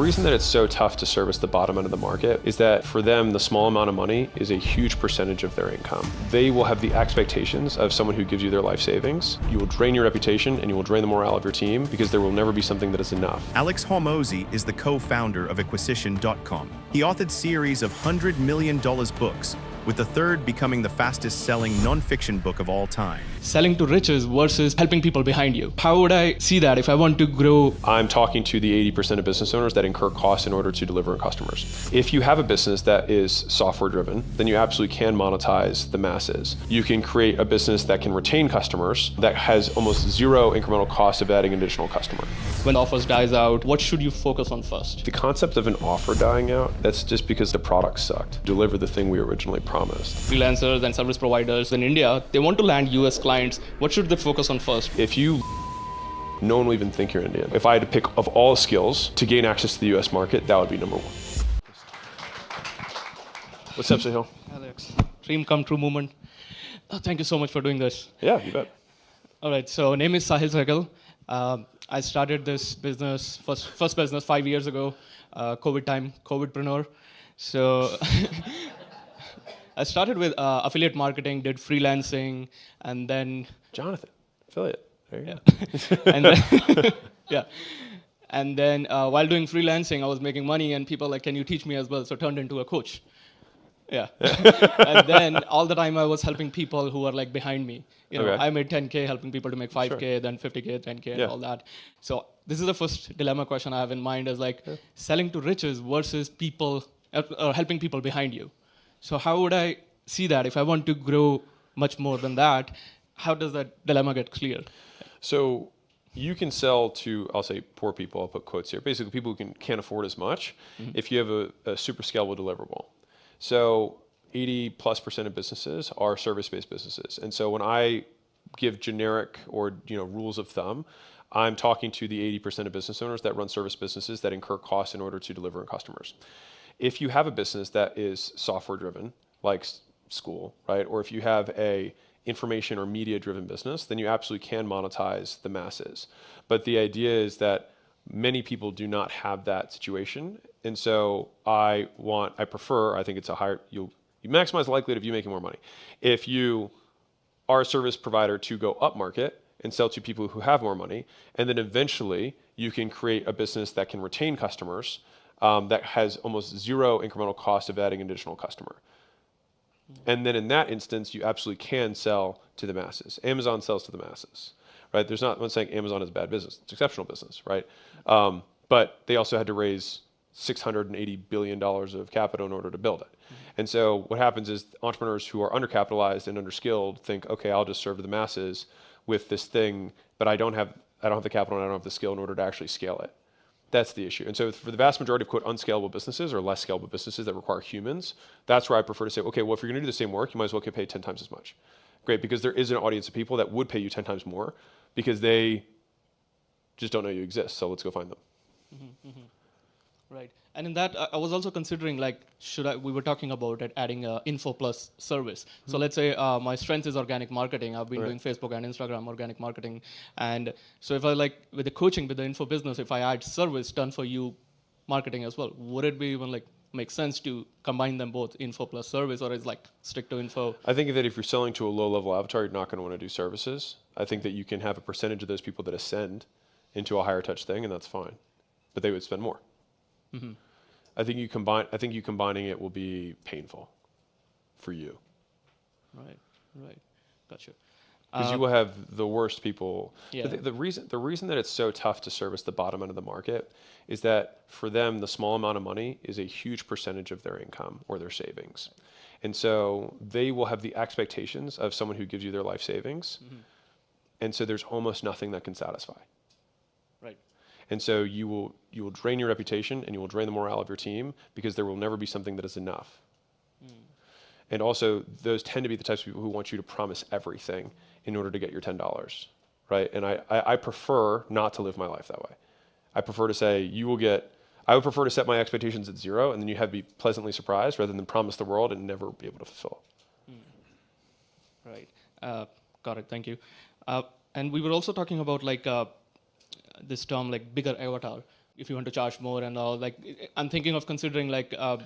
reason that it's so tough to service the bottom end of the market is that for them, the small amount of money is a huge percentage of their income. They will have the expectations of someone who gives you their life savings. You will drain your reputation and you will drain the morale of your team because there will never be something that is enough. Alex Hormozi is the co-founder of Acquisition.com. He authored series of $100 million books, with the third becoming the fastest-selling non-fiction book of all time. Selling to riches versus helping people behind you. How would I see that if I want to grow? I'm talking to the 80% of business owners that incur costs in order to deliver customers. If you have a business that is software driven, then you absolutely can monetize the masses. You can create a business that can retain customers that has almost zero incremental cost of adding an additional customer. When offers dies out, what should you focus on first? The concept of an offer dying out, that's just because the product sucked. Deliver the thing we originally promised. Freelancers and service providers in India, they want to land US clients. What should they focus on first? If you, no one will even think you're Indian. If I had to pick of all skills to gain access to the US market, that would be number one. What's up, Sahil? Alex, dream come true moment. Oh, thank you so much for doing this. Yeah, you bet. All right, so name is Sahil Sehgal. I started this business, first business 5 years ago, COVID time, COVIDpreneur. So I started with affiliate marketing, did freelancing, and then... Jonathan, affiliate. There you go. And then, yeah. And then while doing freelancing, I was making money, and people like, can you teach me as well? So turned into a coach. Yeah. And then all the time I was helping people who were like behind me. You know, Okay. I made 10K, helping people to make 5K, Sure. then 50K, 10K, and Yeah. all that. So this is the first dilemma question I have in mind is like selling to riches versus people, or helping people behind you. So how would I see that if I want to grow much more than that? How does that dilemma get clear? So you can sell to, I'll say poor people, I'll put quotes here, basically people who can't afford as much if you have a super scalable deliverable. So 80+% of businesses are service-based businesses. And so when I give generic or rules of thumb, I'm talking to the 80% of business owners that run service businesses that incur costs in order to deliver customers. If you have a business that is software driven, like school, right? Or if you have a information or media driven business, then you absolutely can monetize the masses. But the idea is that many people do not have that situation. And so I think it's a higher, you maximize the likelihood of you making more money. If you are a service provider to go upmarket and sell to people who have more money, and then eventually you can create a business that can retain customers that has almost zero incremental cost of adding an additional customer. And then in that instance, you absolutely can sell to the masses. Amazon sells to the masses, right? I'm not saying Amazon is a bad business. It's exceptional business, right? But they also had to raise $680 billion of capital in order to build it. And so what happens is entrepreneurs who are undercapitalized and underskilled think, okay, I'll just serve the masses with this thing, but I don't have the capital and I don't have the skill in order to actually scale it. That's the issue. And so for the vast majority of quote unscalable businesses or less scalable businesses that require humans, that's where I prefer to say, okay, well, if you're going to do the same work, you might as well get paid 10 times as much. Great, because there is an audience of people that would pay you 10 times more because they just don't know you exist. So let's go find them. Right. And in that, I was also considering, like, we were talking about it, adding an info plus service. So let's say my strength is organic marketing. I've been doing Facebook and Instagram organic marketing. And so if I with the coaching, with the info business, if I add service done for you marketing as well, would it be even make sense to combine them both, info plus service, or is stick to info? I think that if you're selling to a low level avatar, you're not going to want to do services. I think that you can have a percentage of those people that ascend into a higher touch thing, and that's fine. But they would spend more. I think you combining it will be painful for you. Right. Gotcha. Because you will have the worst people. Yeah. The reason that it's so tough to service the bottom end of the market is that for them, the small amount of money is a huge percentage of their income or their savings. And so they will have the expectations of someone who gives you their life savings. And so there's almost nothing that can satisfy. Right. And so you will drain your reputation and you will drain the morale of your team because there will never be something that is enough. And also, those tend to be the types of people who want you to promise everything in order to get your $10, right? And I prefer not to live my life that way. I prefer to say, I would prefer to set my expectations at 0 and then you have to be pleasantly surprised rather than promise the world and never be able to fulfill. Right. Got it. Thank you. And we were also talking about this term bigger avatar. if you want to charge more and all. Like, I'm thinking of considering like I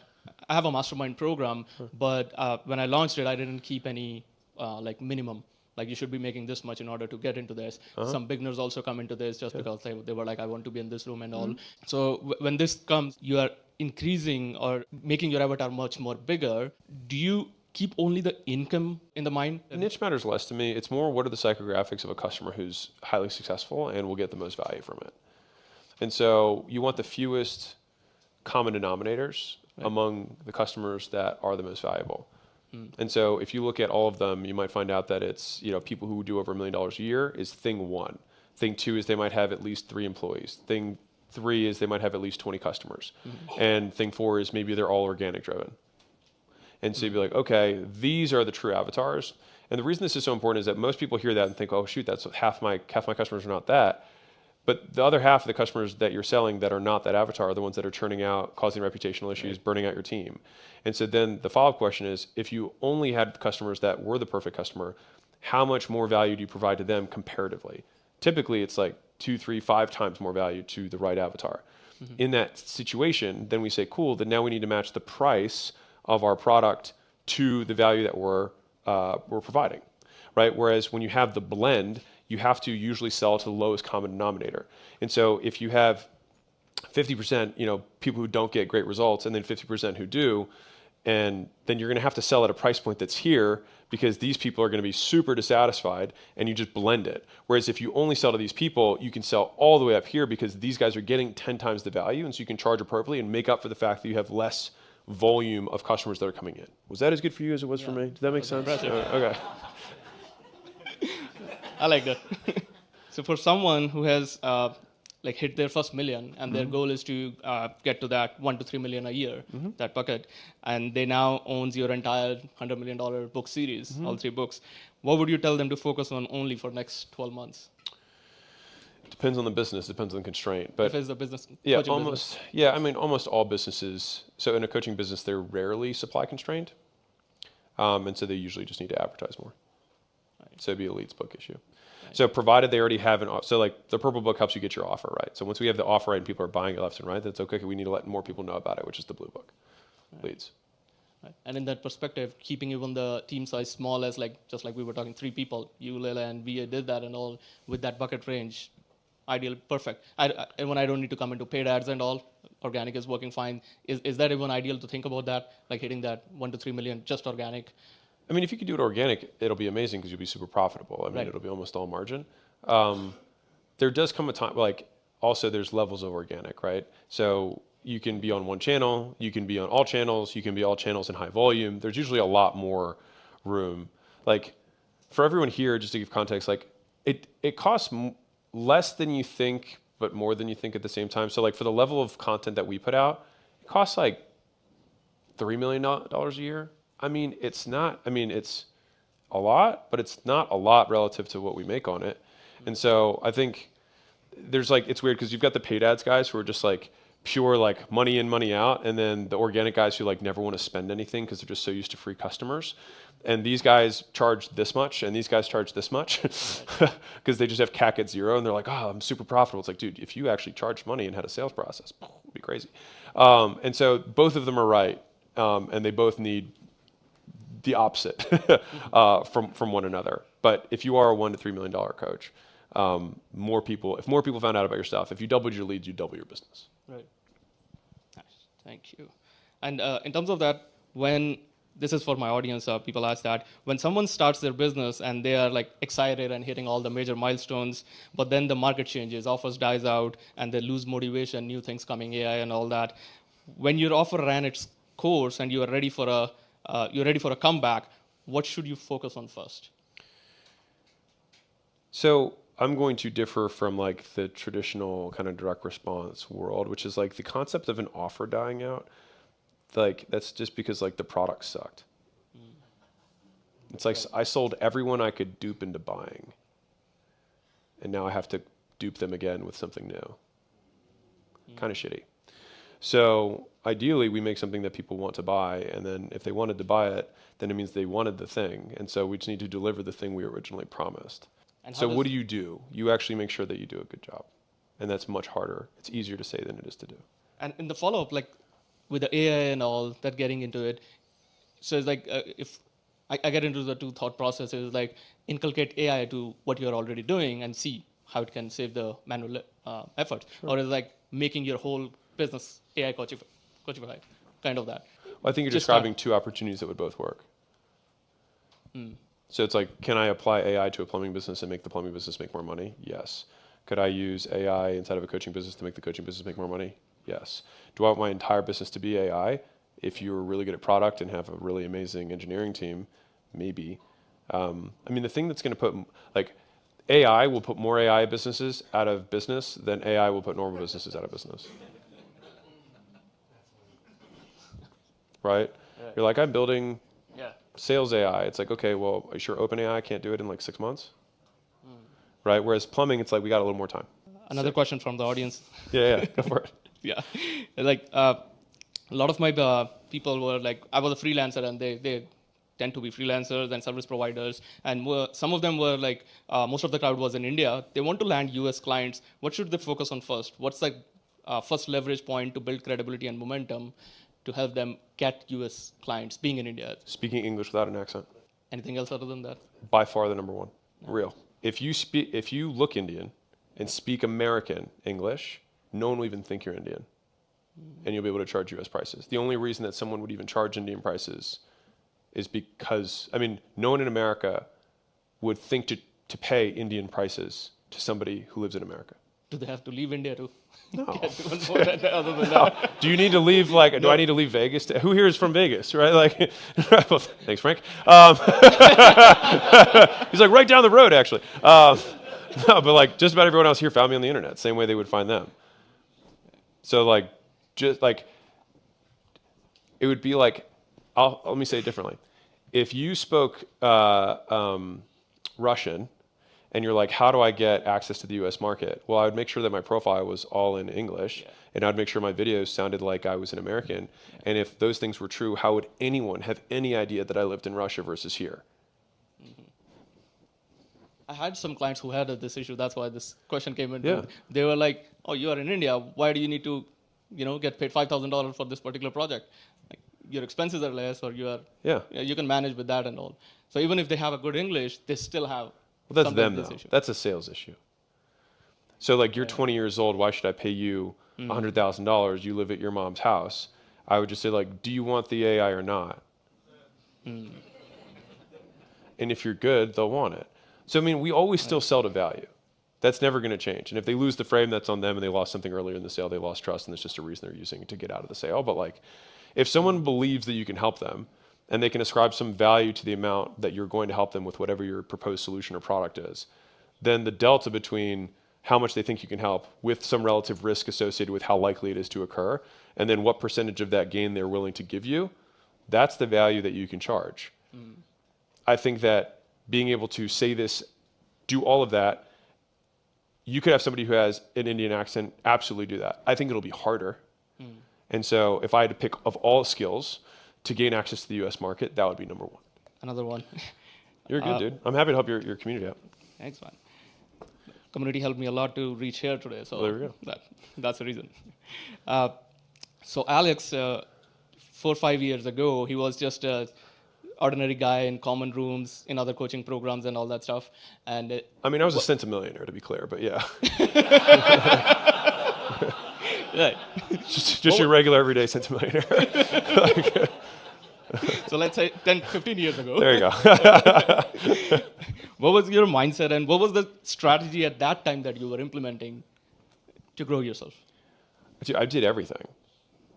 have a mastermind program, but when I launched it, I didn't keep any like minimum. Like, you should be making this much in order to get into this. Some beginners also come into this just because they were like, I want to be in this room and all. So when this comes, you are increasing or making your avatar much more bigger. Do you keep only the income in the mind? The niche matters less to me. It's more, what are the psychographics of a customer who's highly successful and will get the most value from it. And so you want the fewest common denominators among the customers that are the most valuable. And so if you look at all of them, you might find out that it's, people who do over $1 million a year is thing one. Thing two is they might have at least 3 employees. Thing three is they might have at least 20 customers. And thing four is maybe they're all organic driven. And so you'd be like, okay, these are the true avatars. And the reason this is so important is that most people hear that and think, oh shoot, that's half my customers are not that. But the other half of the customers that you're selling that are not that avatar are the ones that are churning out, causing reputational issues, burning out your team. And so then the follow-up question is, if you only had customers that were the perfect customer, how much more value do you provide to them comparatively? Typically, it's like 2, 3, 5 times more value to the right avatar. In that situation, then we say, cool, then now we need to match the price of our product to the value that we're providing, right? Whereas when you have the blend, you have to usually sell to the lowest common denominator. And so if you have 50%, people who don't get great results and then 50% who do, and then you're going to have to sell at a price point that's here because these people are going to be super dissatisfied, and you just blend it. Whereas if you only sell to these people, you can sell all the way up here because these guys are getting 10 times the value, and so you can charge appropriately and make up for the fact that you have less volume of customers that are coming in. Was that as good for you as it was for me? Did that make sense? Okay. I like that. So for someone who has hit their first million and their goal is to get to that 1 to 3 million a year, that bucket, and they now owns your entire $100 million book series, all 3 books, what would you tell them to focus on only for next 12 months? Depends on the business, depends on the constraint. But if it's a business, yeah, almost. Business. Yeah, I mean, almost all businesses. So in a coaching business, they're rarely supply constrained, and so they usually just need to advertise more. Right. So it'd be a leads book issue. Right. So provided they already have so like the purple book helps you get your offer right. So once we have the offer right and people are buying it left and right, that's okay. We need to let more people know about it, which is the blue book, leads. Right. And in that perspective, keeping even the team size small as just like we were talking, 3 people, you, Leila, and VA did that and all with that bucket range. Ideal, perfect. And when I don't need to come into paid ads and all, organic is working fine. Is that even ideal to think about that, like hitting that 1 to 3 million just organic? I mean, if you could do it organic, it'll be amazing because you'll be super profitable. I mean, it'll be almost all margin. There does come a time, also there's levels of organic, right? So you can be on one channel, you can be on all channels, you can be all channels in high volume. There's usually a lot more room. Like for everyone here, just to give context, it costs less than you think, but more than you think at the same time. So for the level of content that we put out, it costs $3 million a year. I mean, it's a lot, but it's not a lot relative to what we make on it. And so I think there's it's weird because you've got the paid ads guys who are just pure money in, money out. And then the organic guys who never want to spend anything because they're just so used to free customers. And these guys charge this much and these guys charge this much because they just have CAC at 0 and they're like, oh, I'm super profitable. It's dude, if you actually charged money and had a sales process, it'd be crazy. And so both of them are right. And they both need the opposite from one another. But if you are a $1 to $3 million coach, if more people found out about your stuff, if you doubled your leads, you double your business. Right. Nice. Thank you. And in terms of that, this is for my audience, people ask that, when someone starts their business and they are excited and hitting all the major milestones, but then the market changes, offers dies out, and they lose motivation, new things coming, AI and all that. When your offer ran its course and you are ready for a comeback, what should you focus on first? So I'm going to differ from the traditional kind of direct response world, which is the concept of an offer dying out. That's just because the product sucked. It's I sold everyone I could dupe into buying, and now I have to dupe them again with something new. Kind of shitty. So ideally, we make something that people want to buy, and then if they wanted to buy it, then it means they wanted the thing, and so we just need to deliver the thing we originally promised. So what do? You actually make sure that you do a good job. and that's much harder. It's easier to say than it is to do. And in the follow-up, like with the AI and all that, getting into it, so it's like if I get into the two thought processes, like inculcate AI to what you're already doing and see how it can save the manual effort, or is like making your whole business AI coachified, kind of that. Well, I think you're Just describing two opportunities that would both work. So it's like, can I apply AI to a plumbing business and make the plumbing business make more money? Yes. Could I use AI inside of a coaching business to make the coaching business make more money? Yes. Do I want my entire business to be AI? If you're really good at product and have a really amazing engineering team, maybe. I mean, the thing that's going to put, like, AI will put more AI businesses out of business than AI will put normal businesses out of business. Right? You're like, I'm building sales AI. It's like, okay, well, are you sure OpenAI can't do it in like 6 months? Right? Whereas plumbing, it's like, we got a little more time. Another question from the audience. Yeah, go for it. Yeah, like a lot of my people were like, I was a freelancer, and they tend to be freelancers and service providers, and some of them were like, most of the crowd was in India. They want to land US clients. What should they focus on first? What's like first leverage point to build credibility and momentum to help them get US clients being in India? Speaking English without an accent. Anything else other than that? By far the number one. Real. If you look Indian and speak American English, no one will even think you're Indian. And you'll be able to charge US prices. The only reason that someone would even charge Indian prices is because, I mean, no one in America would think to pay Indian prices to somebody who lives in America. Do they have to leave India to No. get one more other than that? Do you need to leave, like, do I need to leave Vegas? Who here is from Vegas, right? Like, well, thanks, Frank. He's like, right down the road, actually. No, but like, just about everyone else here found me on the internet, same way they would find them. So like, just like, it would be like, let me say it differently. If you spoke Russian, and you're like, how do I get access to the US market? Well, I would make sure that my profile was all in English, and I'd make sure my videos sounded like I was an American. And if those things were true, how would anyone have any idea that I lived in Russia versus here? I had some clients who had this issue. That's why this question came in. Yeah. They were like, "Oh, you are in India. Why do you need to, get paid $5,000 for this particular project? Like, your expenses are less, or you can manage with that and all." So even if they have a good English, they still have. Well, that's them, this though. issue. That's a sales issue. So, like, you're 20 years old. Why should I pay you $100,000? You live at your mom's house. I would just say, like, do you want the AI or not? And if you're good, they'll want it. So, I mean, we always still sell to value. That's never going to change. And if they lose the frame, that's on them, and they lost something earlier in the sale. They lost trust, and it's just a reason they're using it to get out of the sale. But, like, if someone believes that you can help them, and they can ascribe some value to the amount that you're going to help them with whatever your proposed solution or product is, then the delta between how much they think you can help with some relative risk associated with how likely it is to occur, and then what percentage of that gain they're willing to give you, that's the value that you can charge. I think that being able to say this, do all of that, you could have somebody who has an Indian accent absolutely do that. I think it'll be harder. And so if I had to pick of all skills to gain access to the US market, that would be number one. Another one. You're good, dude. I'm happy to help your community out. Thanks, man. Community helped me a lot to reach here today, so there we go. That's the reason. So Alex, 4 or 5 years ago, he was just an ordinary guy in common rooms, in other coaching programs and all that stuff. And I mean, I was a centimillionaire, to be clear, but yeah. Right. just your regular everyday centimillionaire. So let's say 10, 15 years ago. There you go. What was your mindset, and what was the strategy at that time that you were implementing to grow yourself? I did everything.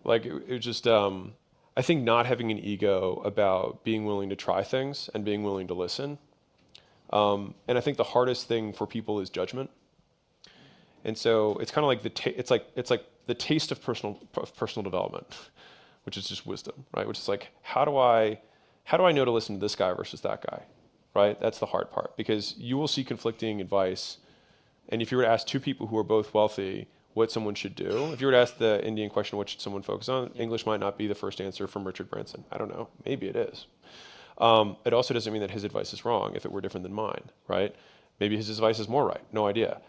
Like, it was just, I think not having an ego about being willing to try things and being willing to listen. And I think the hardest thing for people is judgment. And so it's kind of like it's like the taste of personal development, which is just wisdom, right? Which is like, how do I know to listen to this guy versus that guy, right? That's the hard part, because you will see conflicting advice. And if you were to ask two people who are both wealthy what someone should do, if you were to ask the Indian question, what should someone focus on? English might not be the first answer from Richard Branson. I don't know. Maybe it is. It also doesn't mean that his advice is wrong if it were different than mine, right? Maybe his advice is more right. No idea.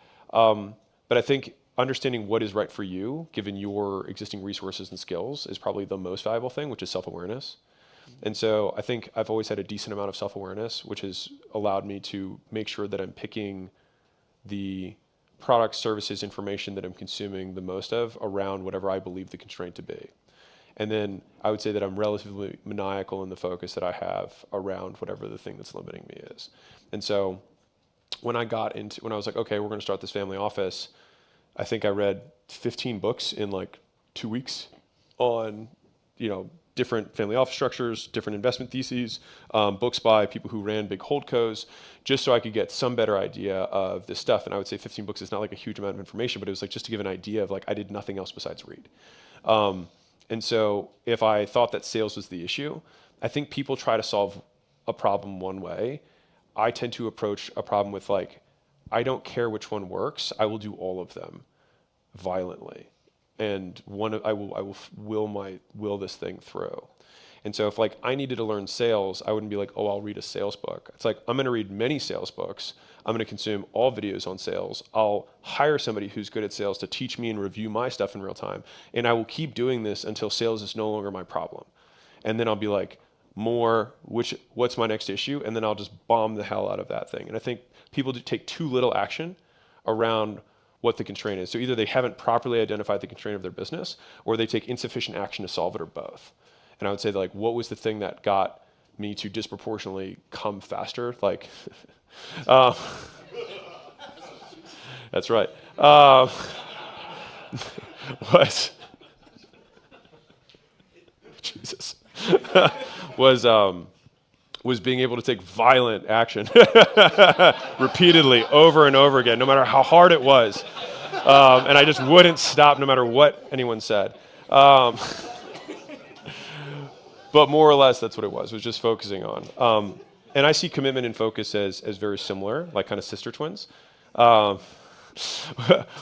But I think understanding what is right for you, given your existing resources and skills, is probably the most valuable thing, which is self-awareness. And so I think I've always had a decent amount of self-awareness, which has allowed me to make sure that I'm picking the products, services, information that I'm consuming the most of around whatever I believe the constraint to be. And then I would say that I'm relatively maniacal in the focus that I have around whatever the thing that's limiting me is. And so when I was like, okay, we're going to start this family office, I think I read 15 books in like 2 weeks on, different family office structures, different investment theses, books by people who ran big holdcos, just so I could get some better idea of this stuff. And I would say 15 books is not like a huge amount of information, but it was like just to give an idea of like, I did nothing else besides read. And so if I thought that sales was the issue, I think people try to solve a problem one way. I tend to approach a problem with like, I don't care which one works. I will do all of them violently. And I will will this thing through. And so if like I needed to learn sales, I wouldn't be like, oh, I'll read a sales book. It's like, I'm going to read many sales books. I'm going to consume all videos on sales. I'll hire somebody who's good at sales to teach me and review my stuff in real time. And I will keep doing this until sales is no longer my problem. And then I'll be like, what's my next issue? And then I'll just bomb the hell out of that thing. And I think people do take too little action around what the constraint is. So either they haven't properly identified the constraint of their business, or they take insufficient action to solve it, or both. And I would say that, like, what was the thing that got me to disproportionately come faster? Like, that's right. What? Jesus. was being able to take violent action repeatedly over and over again, no matter how hard it was. And I just wouldn't stop no matter what anyone said. But more or less, that's what it was just focusing on. And I see commitment and focus as very similar, like kind of sister twins,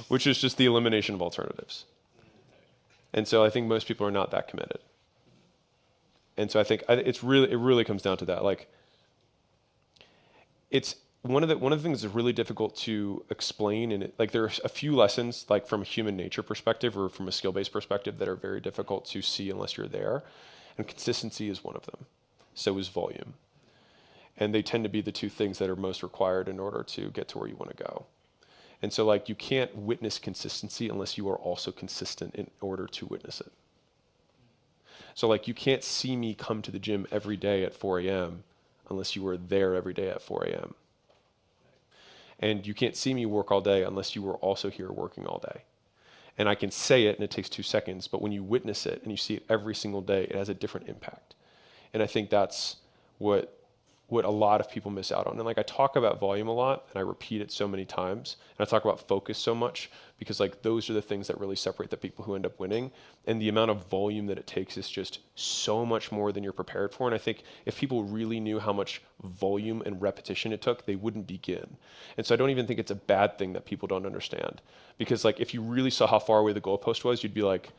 which is just the elimination of alternatives. And so I think most people are not that committed. And so I think it really comes down to that. Like, it's one of the things that's really difficult to explain. And like, there are a few lessons, like from a human nature perspective or from a skill-based perspective, that are very difficult to see unless you're there. And consistency is one of them. So is volume. And they tend to be the two things that are most required in order to get to where you want to go. And so, like, you can't witness consistency unless you are also consistent in order to witness it. So, like, you can't see me come to the gym every day at 4 a.m. unless you were there every day at 4 a.m. And you can't see me work all day unless you were also here working all day. And I can say it and it takes 2 seconds, but when you witness it and you see it every single day, it has a different impact. And I think that's what a lot of people miss out on. And like, I talk about volume a lot and I repeat it so many times, and I talk about focus so much because like those are the things that really separate the people who end up winning. And the amount of volume that it takes is just so much more than you're prepared for. And I think if people really knew how much volume and repetition it took, they wouldn't begin. And so I don't even think it's a bad thing that people don't understand, because like, if you really saw how far away the goalpost was, you'd be like,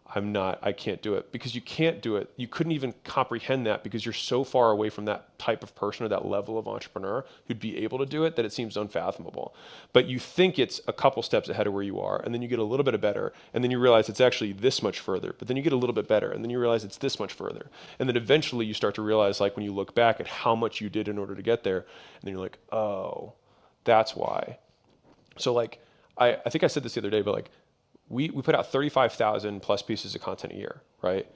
I can't do it. Because you can't do it. You couldn't even comprehend that because you're so far away from that type of person or that level of entrepreneur who'd be able to do it that it seems unfathomable. But you think it's a couple steps ahead of where you are, and then you get a little bit better, and then you realize it's actually this much further, but then you get a little bit better, and then you realize it's this much further. And then eventually you start to realize, like, when you look back at how much you did in order to get there, and then you're like, oh, that's why. So like, I think I said this the other day, but like, we put out 35,000 plus pieces of content a year, right?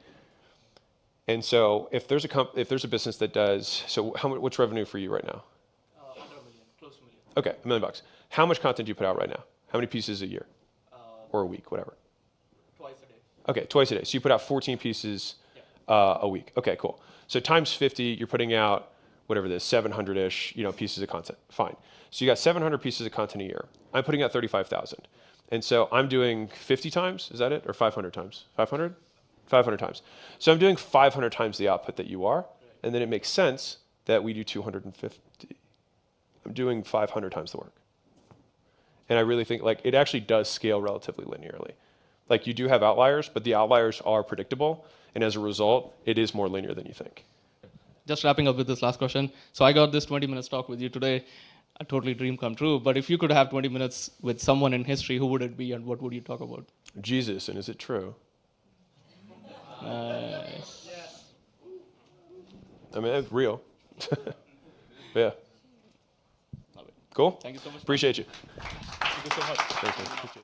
And so if there's a business that does, so what's revenue for you right now? Under $1 million, close to $1 million. Okay, $1 million. How much content do you put out right now? How many pieces a year? Or a week, whatever? Twice a day. Okay, twice a day. So you put out 14 pieces a week. Okay, cool. So times 50, you're putting out whatever it is, 700-ish, pieces of content. Fine. So you got 700 pieces of content a year. I'm putting out 35,000. And so I'm doing 50 times, is that it? Or 500 times? 500? 500 times. So I'm doing 500 times the output that you are, and then it makes sense that we do 250. I'm doing 500 times the work. And I really think, like, it actually does scale relatively linearly. Like, you do have outliers, but the outliers are predictable, and as a result, it is more linear than you think. Just wrapping up with this last question. So I got this 20 minutes talk with you today. a totally dream come true. But if you could have 20 minutes with someone in history, who would it be and what would you talk about? Jesus, and is it true? Nice. I mean, it's real. Yeah. Love it. Cool? Thank you so much. Appreciate you. Thank you so much. Thanks, man. Appreciate it.